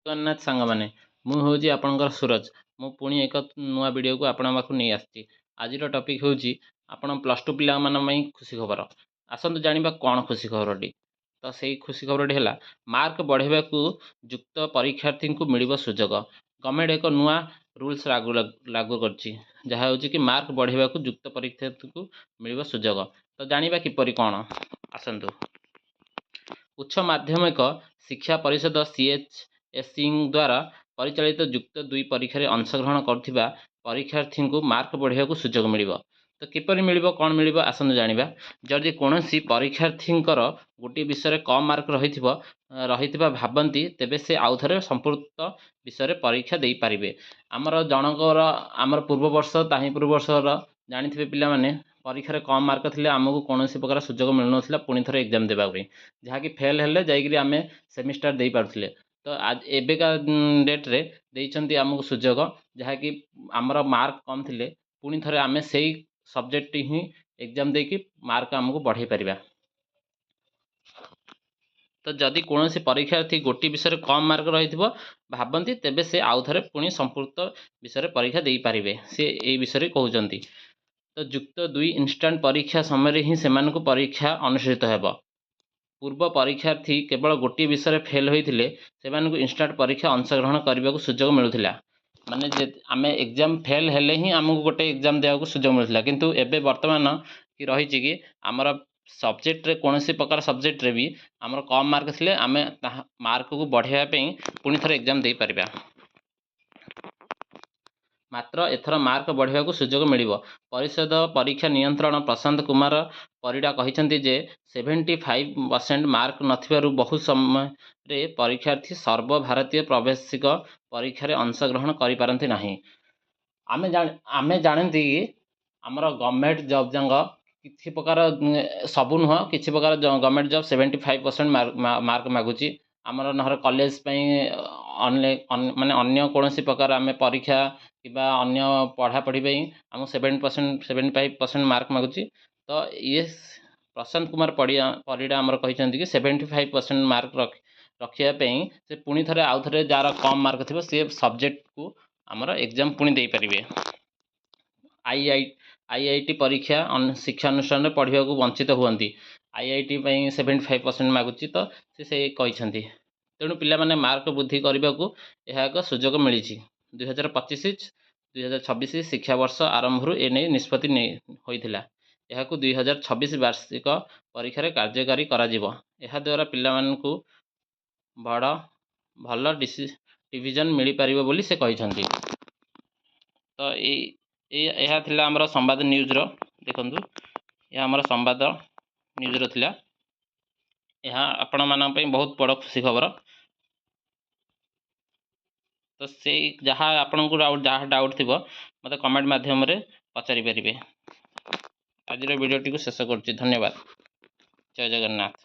ଜଗନ୍ନାଥ ସାଙ୍ଗମାନେ, ମୁଁ ହେଉଛି ଆପଣଙ୍କର ସୁରଜ। ମୁଁ ପୁଣି ଏକ ନୂଆ ଭିଡ଼ିଓକୁ ଆପଣଙ୍କ ପାଖକୁ ନେଇ ଆସିଛି। ଆଜିର ଟପିକ୍ ହେଉଛି ଆପଣ ପ୍ଲସ୍ ଟୁ ପିଲାମାନଙ୍କ ପାଇଁ ଖୁସି ଖବର। ଆସନ୍ତୁ ଜାଣିବା କ'ଣ ଖୁସି ଖବରଟି। ତ ସେଇ ଖୁସି ଖବରଟି ହେଲା, ମାର୍କ ବଢ଼ାଇବାକୁ ଯୁକ୍ତ ପରୀକ୍ଷାର୍ଥୀଙ୍କୁ ମିଳିବ ସୁଯୋଗ। ଗଭର୍ଣ୍ଣମେଣ୍ଟ ଏକ ନୂଆ ରୁଲ୍ସ ଲାଗୁ କରିଛି, ଯାହା ହେଉଛି କି ମାର୍କ ବଢ଼ାଇବାକୁ ଯୁକ୍ତ ପରୀକ୍ଷାର୍ଥୀଙ୍କୁ ମିଳିବ ସୁଯୋଗ। ତ ଜାଣିବା କିପରି କ'ଣ, ଆସନ୍ତୁ। ଉଚ୍ଚ ମାଧ୍ୟମିକ ଶିକ୍ଷା ପରିଷଦ CHSE ଦ୍ୱାରା ପରିଚାଳିତ ଯୁକ୍ତ 2 ପରୀକ୍ଷାରେ ଅଂଶଗ୍ରହଣ କରୁଥିବା ପରୀକ୍ଷାର୍ଥୀଙ୍କୁ ମାର୍କ ବଢ଼ାଇବାକୁ ସୁଯୋଗ ମିଳିବ। ତ କିପରି ମିଳିବ, କ'ଣ ମିଳିବ, ଆସନ୍ତୁ ଜାଣିବା। ଯଦି କୌଣସି ପରୀକ୍ଷାର୍ଥୀଙ୍କର ଗୋଟିଏ ବିଷୟରେ କମ୍ ମାର୍କ ରହିଥିବା ଭାବନ୍ତି, ତେବେ ସେ ଆଉଥରେ ସମ୍ପୃକ୍ତ ବିଷୟରେ ପରୀକ୍ଷା ଦେଇପାରିବେ। ଆମର ପୂର୍ବବର୍ଷ ତାହିଁ ପୂର୍ବବର୍ଷର ଜାଣିଥିବେ ପିଲାମାନେ, ପରୀକ୍ଷାରେ କମ୍ ମାର୍କ ଥିଲେ ଆମକୁ କୌଣସି ପ୍ରକାର ସୁଯୋଗ ମିଳୁନଥିଲା ପୁଣି ଥରେ ଏକ୍ଜାମ୍ ଦେବା ପାଇଁ, ଯାହାକି ଫେଲ୍ ହେଲେ ଯାଇକରି ଆମେ ସେମିଷ୍ଟାର ଦେଇପାରୁଥିଲେ। ତ ଏବେକା ଡେଟ୍ରେ ଦେଇଛନ୍ତି ଆମକୁ ସୁଯୋଗ, ଯାହାକି ଆମର ମାର୍କ କମ୍ ଥିଲେ ପୁଣି ଥରେ ଆମେ ସେଇ ସବଜେକ୍ଟ ହିଁ ଏକ୍ଜାମ୍ ଦେଇକି ମାର୍କ ଆମକୁ ବଢ଼ାଇ ପାରିବା। ତ ଯଦି କୌଣସି ପରୀକ୍ଷାର୍ଥୀ ଗୋଟିଏ ବିଷୟରେ କମ୍ ମାର୍କ ରହିଥିବ ଭାବନ୍ତି, ତେବେ ସେ ଆଉଥରେ ପୁଣି ସମ୍ପୃକ୍ତ ବିଷୟରେ ପରୀକ୍ଷା ଦେଇପାରିବେ, ସେ ଏଇ ବିଷୟରେ କହୁଛନ୍ତି। ତ ଯୁକ୍ତ 2 ଇନଷ୍ଟାଣ୍ଟ ପରୀକ୍ଷା ସମୟରେ ହିଁ ସେମାନଙ୍କୁ ପରୀକ୍ଷା ଅନୁଷ୍ଠିତ ହେବ। ପୂର୍ବ ପରୀକ୍ଷାର୍ଥୀ କେବଳ ଗୋଟିଏ ବିଷୟରେ ଫେଲ୍ ହୋଇଥିଲେ ସେମାନଙ୍କୁ ଇନଷ୍ଟାଣ୍ଟ ପରୀକ୍ଷା ଅଂଶଗ୍ରହଣ କରିବାକୁ ସୁଯୋଗ ମିଳୁଥିଲା। ମାନେ ଆମେ ଏକ୍ଜାମ୍ ଫେଲ୍ ହେଲେ ହିଁ ଆମକୁ ଗୋଟେ ଏକ୍ଜାମ୍ ଦେବାକୁ ସୁଯୋଗ ମିଳୁଥିଲା, କିନ୍ତୁ ଏବେ ବର୍ତ୍ତମାନ କି ରହିଛି କି ଆମର ସବଜେକ୍ଟରେ କୌଣସି ପ୍ରକାର ସବଜେକ୍ଟରେ ବି ଆମର କମ୍ ମାର୍କ ଥିଲେ ଆମେ ତାହା ମାର୍କକୁ ବଢ଼ାଇବା ପାଇଁ ପୁଣି ଥରେ ଏକ୍ଜାମ୍ ଦେଇପାରିବା। ମାତ୍ର ଏଥର ମାର୍କ ବଢ଼ାଇବାକୁ ସୁଯୋଗ ମିଳିବ। ପରିଷଦ ପରୀକ୍ଷା ନିୟନ୍ତ୍ରଣ ପ୍ରଶାନ୍ତ କୁମାର ପରିଡ଼ା କହିଛନ୍ତି ଯେ 75% ମାର୍କ ନଥିବାରୁ ବହୁ ସମୟରେ ପରୀକ୍ଷାର୍ଥୀ ସର୍ବଭାରତୀୟ ପ୍ରବେଶିକ ପରୀକ୍ଷାରେ ଅଂଶଗ୍ରହଣ କରିପାରନ୍ତି ନାହିଁ। ଆମେ ଜାଣନ୍ତି କି ଆମର ଗଭର୍ଣ୍ଣମେଣ୍ଟ ଜବ୍ ଯାକ କିଛି ପ୍ରକାର, ସବୁ ନୁହଁ, କିଛି ପ୍ରକାର ଗଭର୍ଣ୍ଣମେଣ୍ଟ ଜବ୍ 75% ମାର୍କ ମାଗୁଛି। ଆମର ନହେଲେ କଲେଜ ପାଇଁ ମାନେ ଅନ୍ୟ କୌଣସି ପ୍ରକାର ଆମେ ପରୀକ୍ଷା କିମ୍ବା ଅନ୍ୟ ପଢ଼ାପଢ଼ି ପାଇଁ ଆମକୁ 75% ମାର୍କ ମାଗୁଛି। ତ ଇଏ ପ୍ରଶାନ୍ତ କୁମାର ପରିଡ଼ା ଆମର କହିଛନ୍ତି କି 75% ମାର୍କ ରଖିବା ପାଇଁ ସେ ପୁଣି ଥରେ ଆଉଥରେ ଯାହାର କମ୍ ମାର୍କ ଥିବ ସେ ସବଜେକ୍ଟକୁ ଆମର ଏକ୍ଜାମ୍ ପୁଣି ଦେଇପାରିବେ। IIT ପରୀକ୍ଷା ଶିକ୍ଷାନୁଷ୍ଠାନରେ ପଢ଼ିବାକୁ ବଞ୍ଚିତ ହୁଅନ୍ତି। IIT ପାଇଁ 75% ମାଗୁଛି, ତ ସେ କହିଛନ୍ତି। ତେଣୁ ପିଲାମାନେ ମାର୍କ ବୃଦ୍ଧି କରିବାକୁ ଏହା ଏକ ସୁଯୋଗ ମିଳିଛି। 2025-2026 ଶିକ୍ଷାବର୍ଷ ଆରମ୍ଭରୁ ଏନେଇ ନିଷ୍ପତ୍ତି ହୋଇଥିଲା। ଏହାକୁ 2026 ବାର୍ଷିକ ପରୀକ୍ଷାରେ କାର୍ଯ୍ୟକାରୀ କରାଯିବ। ଏହାଦ୍ୱାରା ପିଲାମାନଙ୍କୁ ଭଲ ଡିଭିଜନ୍ ମିଳିପାରିବ ବୋଲି ସେ କହିଛନ୍ତି। ତ ଏହା ଥିଲା ଆମର ସମ୍ବାଦ ନ୍ୟୁଜ୍ର। ଦେଖନ୍ତୁ, ଏହା ଆମର ସମ୍ବାଦ ନ୍ୟୁଜ୍ର ଥିଲା। ଏହା ଆପଣମାନଙ୍କ ପାଇଁ ବହୁତ ବଡ଼ ଖୁସି ଖବର। ତ ଯାହା ଆପଣଙ୍କୁ ଯାହା ଡାଉଟ୍ ଥିବ ମୋତେ କମେଣ୍ଟ ମାଧ୍ୟମରେ ପଚାରି ପାରିବେ। ଆଜିର ଭିଡ଼ିଓଟିକୁ ଶେଷ କରୁଛି। ଧନ୍ୟବାଦ। ଜୟ ଜଗନ୍ନାଥ।